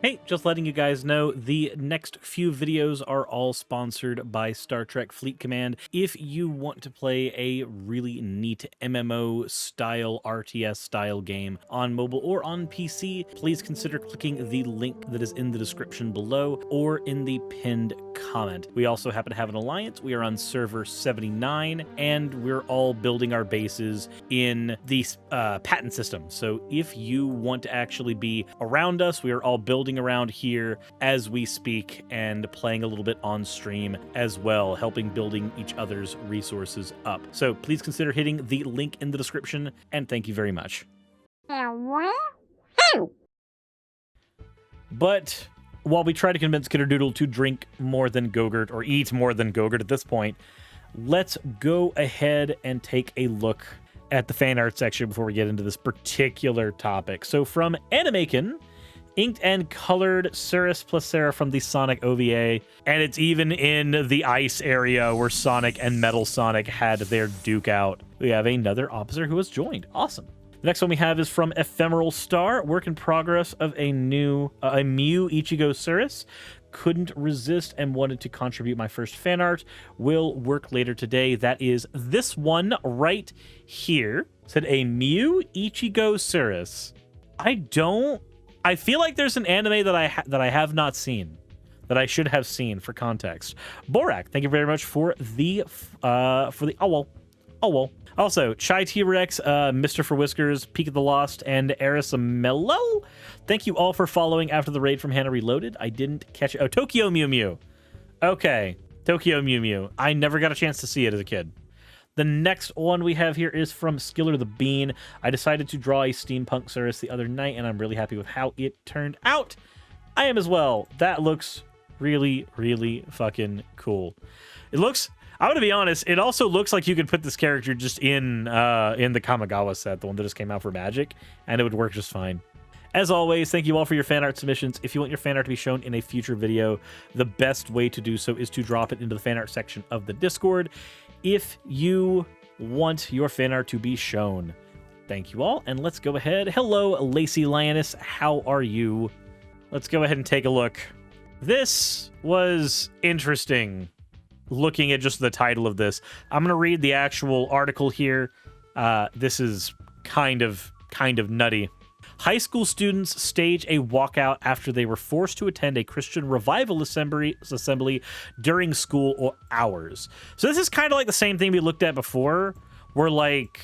Hey, just letting you guys know, the next few videos are all sponsored by Star Trek Fleet Command. If you want to play a really neat MMO style, RTS style game on mobile or on PC, please consider clicking the link that is in the description below or in the pinned comment. We also happen to have an alliance. We are on server 79, and we're all building our bases in the Patton System. So if you want to actually be around us, we are all building around here as we speak and playing a little bit on stream as well, helping building each other's resources up. So please consider hitting the link in the description, and thank you very much. But while we try to convince Kidderdoodle to drink more than Gogurt, or eat more than Gogurt at this point, let's go ahead and take a look at the fan art section before we get into this particular topic. So from Animakin, inked and colored Suris plus Sarah from the Sonic OVA, and it's even in the ice area where Sonic and Metal Sonic had their duke out. We have another officer who has joined. Awesome. The next one we have is from Ephemeral Star, work in progress of a new a Mew Ichigo Suris. Couldn't resist and wanted to contribute my first fan art. Will work later today. That is this one right here. Said a Mew Ichigo Suris. I feel like there's an anime that I have not seen, that I should have seen for context. Borak, thank you very much for the oh well. Also, Chai T-Rex, Mr. For Whiskers, Peak of the Lost, and Arisamello. Thank you all for following after the raid from Hannah Reloaded. I didn't catch it. Oh, Tokyo Mew Mew. Okay, Tokyo Mew Mew. I never got a chance to see it as a kid. The next one we have here is from Skiller the Bean. I decided to draw a steampunk Suris the other night, and I'm really happy with how it turned out. I am as well. That looks really, really fucking cool. It looks, I'm going to be honest, it also looks like you could put this character just in the Kamigawa set, the one that just came out for Magic, and it would work just fine. As always, thank you all for your fan art submissions. If you want your fan art to be shown in a future video, the best way to do so is to drop it into the fan art section of the Discord. If you want your fan art to be shown. Thank you all, and let's go ahead. Hello, Lacey Lioness. How are you? Let's go ahead and take a look. This was interesting, looking at just the title of this. I'm going to read the actual article here. This is kind of nutty. High school students stage a walkout after they were forced to attend a Christian revival assembly during school hours. So this is kind of like the same thing we looked at before, where like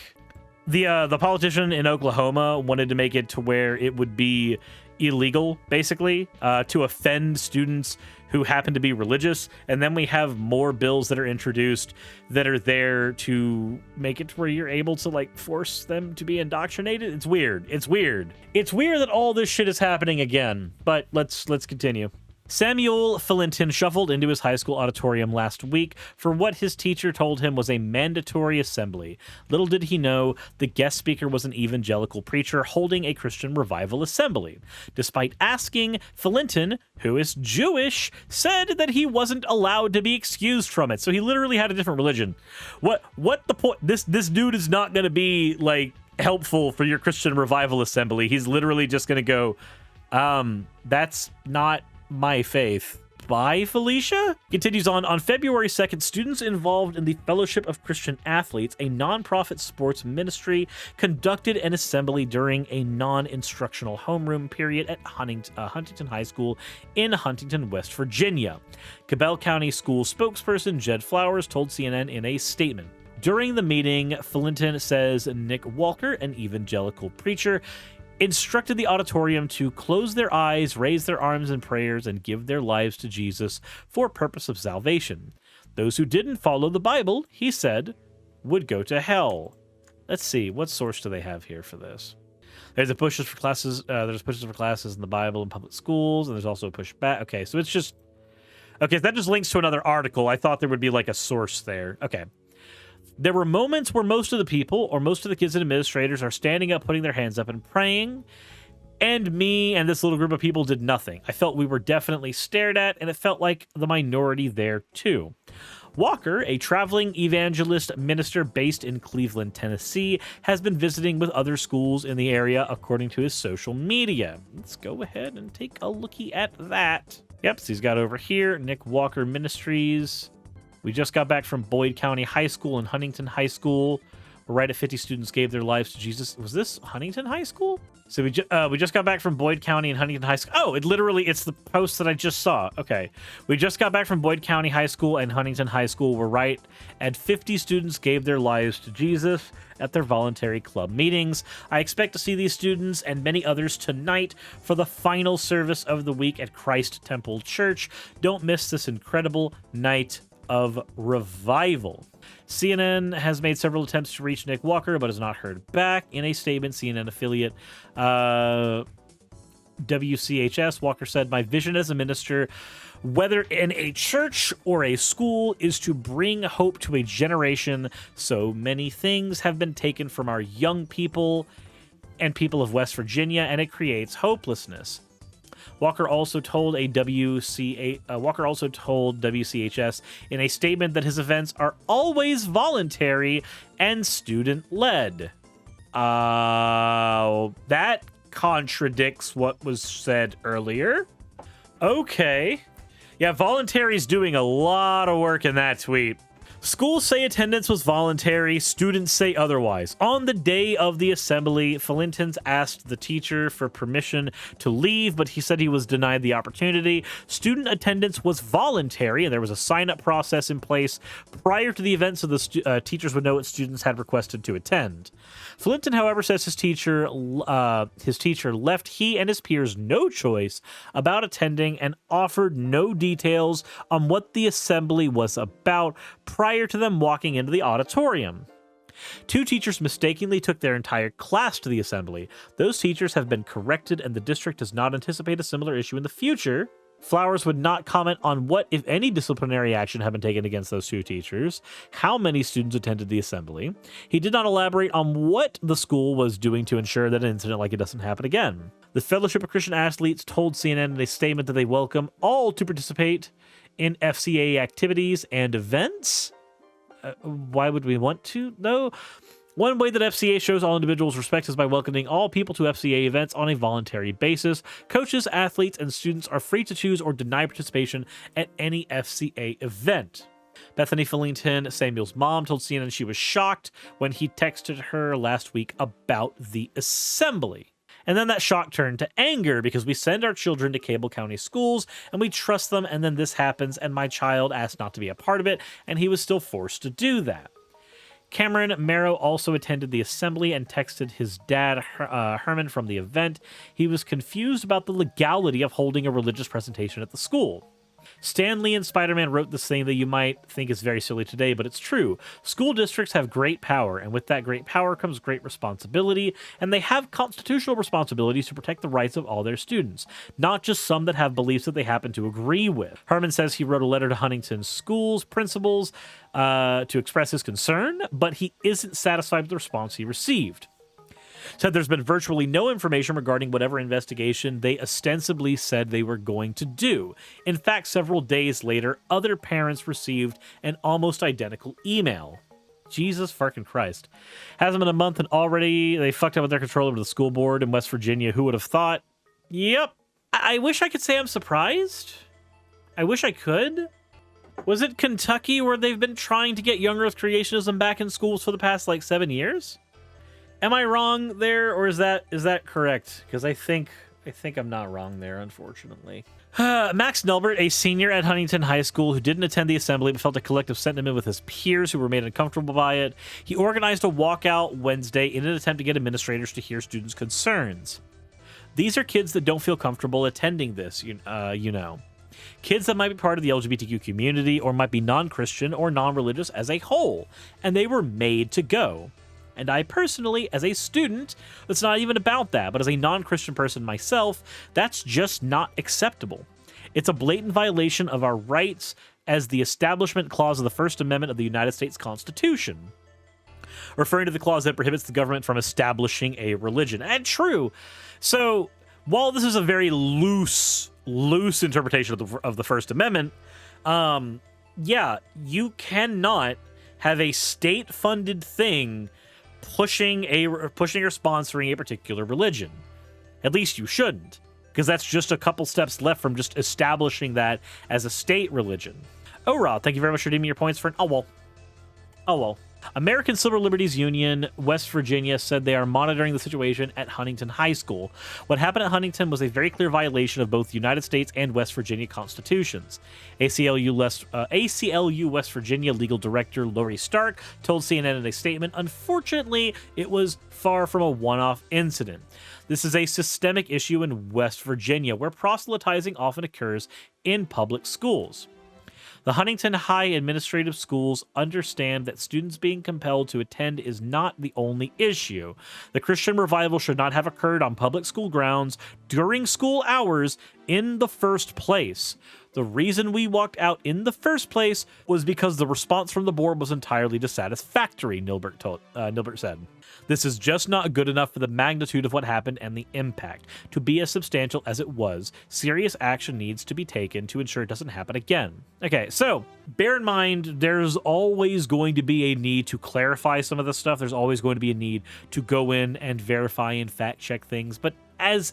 the politician in Oklahoma wanted to make it to where it would be illegal, basically, to offend students who happen to be religious. And then we have more bills that are introduced that are there to make it to where you're able to like force them to be indoctrinated. It's weird. It's weird that all this shit is happening again, but let's continue. Samuel Philinton shuffled into his high school auditorium last week for what his teacher told him was a mandatory assembly. Little did he know, the guest speaker was an evangelical preacher holding a Christian revival assembly. Despite asking, Philinton, who is Jewish, said that he wasn't allowed to be excused from it. So he literally had a different religion. What the point? This dude is not going to be like helpful for your Christian revival assembly. He's literally just going to go, that's not my faith. Bye, Felicia? Continues on February 2nd, students involved in the Fellowship of Christian Athletes, a nonprofit sports ministry, conducted an assembly during a non-instructional homeroom period at Huntington High School in Huntington, West Virginia. Cabell County School spokesperson Jed Flowers told CNN in a statement. During the meeting, Philinton says Nick Walker, an evangelical preacher, instructed the auditorium to close their eyes, raise their arms in prayers, and give their lives to Jesus for purpose of salvation. Those who didn't follow the Bible, he said, would go to hell. Let's see, what source do they have here for this? There's pushes for classes in the Bible in public schools, and there's also a push back. Okay, so it's just... Okay, that just links to another article. I thought there would be like a source there. Okay. There were moments where most of the people, or most of the kids and administrators, are standing up, putting their hands up and praying, and me and this little group of people did nothing. I felt we were definitely stared at, and it felt like the minority there too. Walker, a traveling evangelist minister based in Cleveland, Tennessee, has been visiting with other schools in the area, according to his social media. Let's go ahead and take a lookie at that. Yep, so he's got over here, Nick Walker Ministries. We just got back from Boyd County High School and Huntington High School. We're right at 50 students gave their lives to Jesus. Was this Huntington High School? So we just got back from Boyd County and Huntington High School. Oh, it's the post that I just saw. Okay. We just got back from Boyd County High School and Huntington High School. We're right at 50 students gave their lives to Jesus at their voluntary club meetings. I expect to see these students and many others tonight for the final service of the week at Christ Temple Church. Don't miss this incredible night of revival. CNN has made several attempts to reach Nick Walker, but has not heard back. In a statement, CNN affiliate WCHS, Walker said, "My vision as a minister, whether in a church or a school, is to bring hope to a generation. So many things have been taken from our young people and people of West Virginia, and it creates hopelessness." Walker also told WCHS in a statement that his events are always voluntary and student-led. That contradicts what was said earlier. Okay. Yeah, voluntary is doing a lot of work in that tweet. Schools say attendance was voluntary. Students say otherwise. On the day of the assembly, Flintons asked the teacher for permission to leave, but he said he was denied the opportunity. Student attendance was voluntary, and there was a sign-up process in place prior to the event so the teachers would know what students had requested to attend. Flinton, however, says his teacher left he and his peers no choice about attending and offered no details on what the assembly was about prior to them walking into the auditorium. Two teachers mistakenly took their entire class to the assembly. Those teachers have been corrected, and the district does not anticipate a similar issue in the future. Flowers would not comment on what, if any, disciplinary action had been taken against those two teachers, how many students attended the assembly. He did not elaborate on what the school was doing to ensure that an incident like it doesn't happen again. The Fellowship of Christian Athletes told CNN in a statement that they welcome all to participate in FCA activities and events. Why would we want to, though? One way that FCA shows all individuals respect is by welcoming all people to FCA events on a voluntary basis. Coaches, athletes, and students are free to choose or deny participation at any FCA event. Bethany Fillington, Samuel's mom, told CNN she was shocked when he texted her last week about the assembly. And then that shock turned to anger because we send our children to Cable County schools and we trust them, and then this happens and my child asked not to be a part of it and he was still forced to do that. Cameron Marrow also attended the assembly and texted his dad, Herman, from the event. He was confused about the legality of holding a religious presentation at the school. Stan Lee and Spider-Man wrote this thing that you might think is very silly today, but it's true. School districts have great power, and with that great power comes great responsibility, and they have constitutional responsibilities to protect the rights of all their students, not just some that have beliefs that they happen to agree with. Herman says he wrote a letter to Huntington schools principals to express his concern, but he isn't satisfied with the response he received. Said there's been virtually no information regarding whatever investigation they ostensibly said they were going to do. In fact, several days later, other parents received an almost identical email. Jesus fucking Christ. Hasn't been a month and already they fucked up with their control over the school board in West Virginia. Who would have thought? Yep. I wish I could say I'm surprised. I wish I could. Was it Kentucky where they've been trying to get young earth creationism back in schools for the past 7 years? Am I wrong there, or is that correct? Because I think I'm not wrong there, unfortunately. Max Nelbert, a senior at Huntington High School who didn't attend the assembly but felt a collective sentiment with his peers who were made uncomfortable by it, he organized a walkout Wednesday in an attempt to get administrators to hear students' concerns. These are kids that don't feel comfortable attending this, you know. Kids that might be part of the LGBTQ community or might be non-Christian or non-religious as a whole, and they were made to go. And I personally, as a student, it's not even about that, but as a non-Christian person myself, that's just not acceptable. It's a blatant violation of our rights as the Establishment Clause of the First Amendment of the United States Constitution, referring to the clause that prohibits the government from establishing a religion. And true. So while this is a very loose interpretation of the First Amendment, yeah, you cannot have a state-funded thing pushing or sponsoring a particular religion. At least you shouldn't, because that's just a couple steps left from just establishing that as a state religion. Oh, Rob, thank you very much for redeeming your points for an oh well. American Civil Liberties Union, West Virginia, said they are monitoring the situation at Huntington High School. What happened at Huntington was a very clear violation of both the United States and West Virginia constitutions. ACLU West Virginia legal director Lori Stark told CNN in a statement, "Unfortunately, it was far from a one-off incident. This is a systemic issue in West Virginia where proselytizing often occurs in public schools. The Huntington High Administrative Schools understand that students being compelled to attend is not the only issue. The Christian revival should not have occurred on public school grounds during school hours in the first place. The reason we walked out in the first place was because the response from the board was entirely dissatisfactory," Nilbert said. "This is just not good enough for the magnitude of what happened and the impact. To be as substantial as it was, serious action needs to be taken to ensure it doesn't happen again." Okay, so bear in mind, there's always going to be a need to clarify some of this stuff. There's always going to be a need to go in and verify and fact check things. But as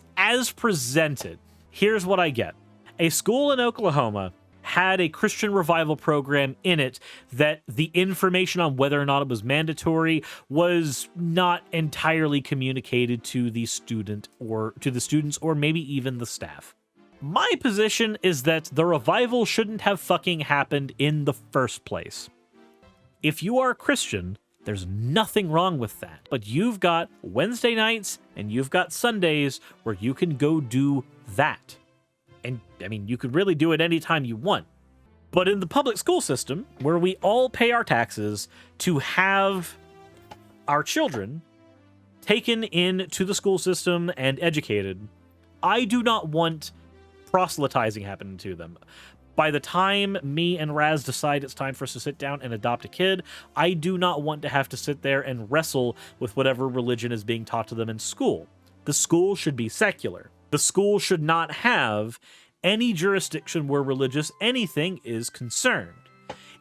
presented, here's what I get. A school in Oklahoma had a Christian revival program in it that the information on whether or not it was mandatory was not entirely communicated to the student or to the students or maybe even the staff. My position is that the revival shouldn't have fucking happened in the first place. If you are a Christian, there's nothing wrong with that. But you've got Wednesday nights and you've got Sundays where you can go do that. And, I mean, you could really do it anytime you want. But in the public school system, where we all pay our taxes to have our children taken into the school system and educated, I do not want proselytizing happening to them. By the time me and Raz decide it's time for us to sit down and adopt a kid, I do not want to have to sit there and wrestle with whatever religion is being taught to them in school. The school should be secular. The school should not have any jurisdiction where religious anything is concerned.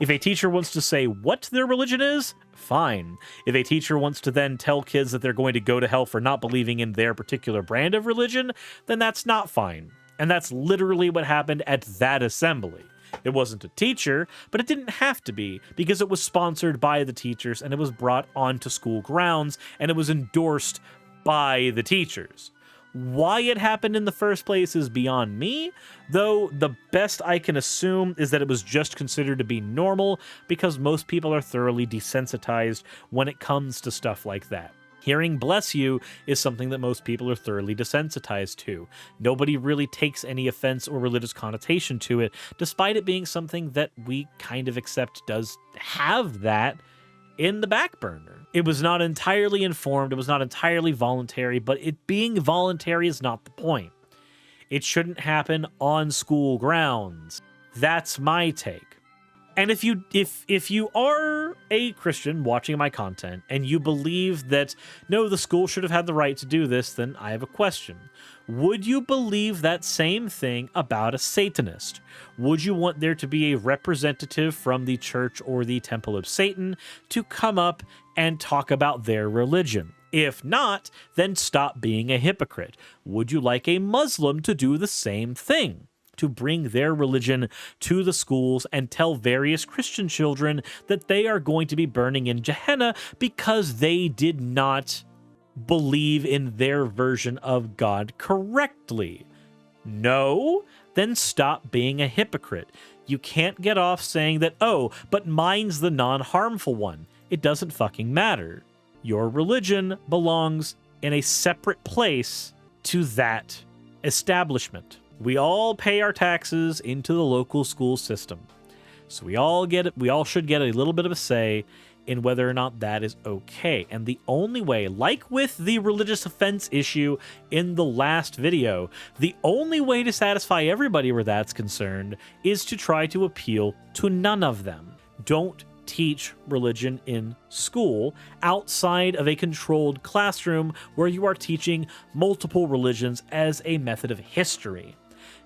If a teacher wants to say what their religion is, fine. If a teacher wants to then tell kids that they're going to go to hell for not believing in their particular brand of religion, then that's not fine. And that's literally what happened at that assembly. It wasn't a teacher, but it didn't have to be, because it was sponsored by the teachers and it was brought onto school grounds and it was endorsed by the teachers. Why it happened in the first place is beyond me, though the best I can assume is that it was just considered to be normal because most people are thoroughly desensitized when it comes to stuff like that. Hearing "bless you" is something that most people are thoroughly desensitized to. Nobody really takes any offense or religious connotation to it, despite it being something that we kind of accept does have that in the back burner. It was not entirely informed, it was not entirely voluntary, but it being voluntary is not the point. It shouldn't happen on school grounds. That's my take. And if you are a Christian watching my content and you believe that, no, the school should have had the right to do this, then I have a question. Would you believe that same thing about a Satanist? Would you want there to be a representative from the church or the Temple of Satan to come up and talk about their religion? If not, then stop being a hypocrite. Would you like a Muslim to do the same thing? To bring their religion to the schools and tell various Christian children that they are going to be burning in Gehenna because they did not believe in their version of God correctly? No? Then stop being a hypocrite. You can't get off saying that, oh, but mine's the non-harmful one. It doesn't fucking matter. Your religion belongs in a separate place to that establishment. We all pay our taxes into the local school system. So we all should get a little bit of a say in whether or not that is okay. And the only way, like with the religious offense issue in the last video, the only way to satisfy everybody where that's concerned is to try to appeal to none of them. Don't teach religion in school outside of a controlled classroom where you are teaching multiple religions as a method of history.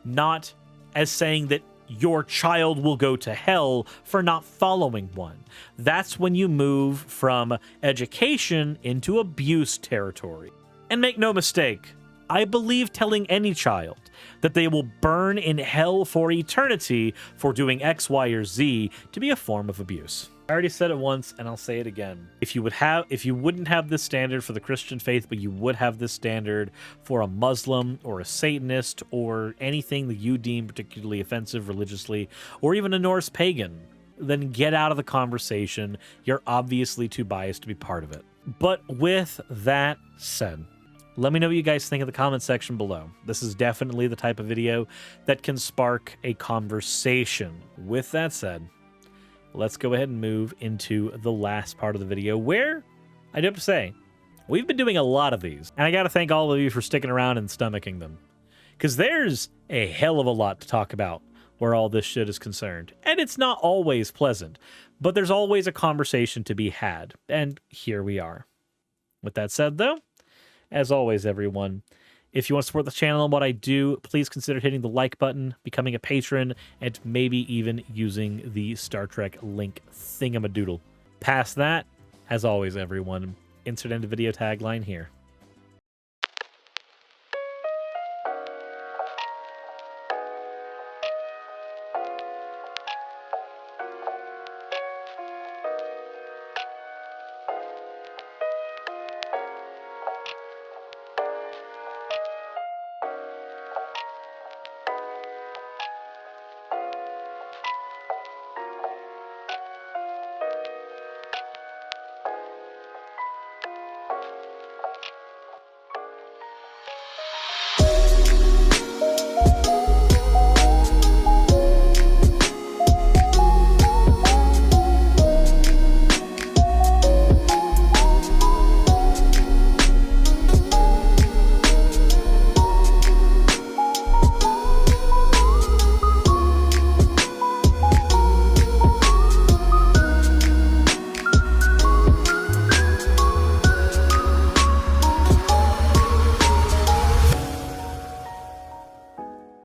Not as saying that your child will go to hell for not following one. That's when you move from education into abuse territory. And make no mistake, I believe telling any child that they will burn in hell for eternity for doing X, Y, or Z to be a form of abuse. I already said it once and I'll say it again. If you wouldn't have this standard for the Christian faith, but you would have this standard for a Muslim or a Satanist or anything that you deem particularly offensive religiously, or even a Norse pagan, then get out of the conversation. You're obviously too biased to be part of it. But with that said, let me know what you guys think in the comment section below. This is definitely the type of video that can spark a conversation. With that said, let's go ahead and move into the last part of the video where, I do have to say, we've been doing a lot of these. And I got to thank all of you for sticking around and stomaching them. Because there's a hell of a lot to talk about where all this shit is concerned. And it's not always pleasant, but there's always a conversation to be had. And here we are. With that said, though, as always, everyone, if you want to support the channel and what I do, please consider hitting the like button, becoming a patron, and maybe even using the Star Trek link thingamadoodle. Past that, as always, everyone, insert end video tagline here.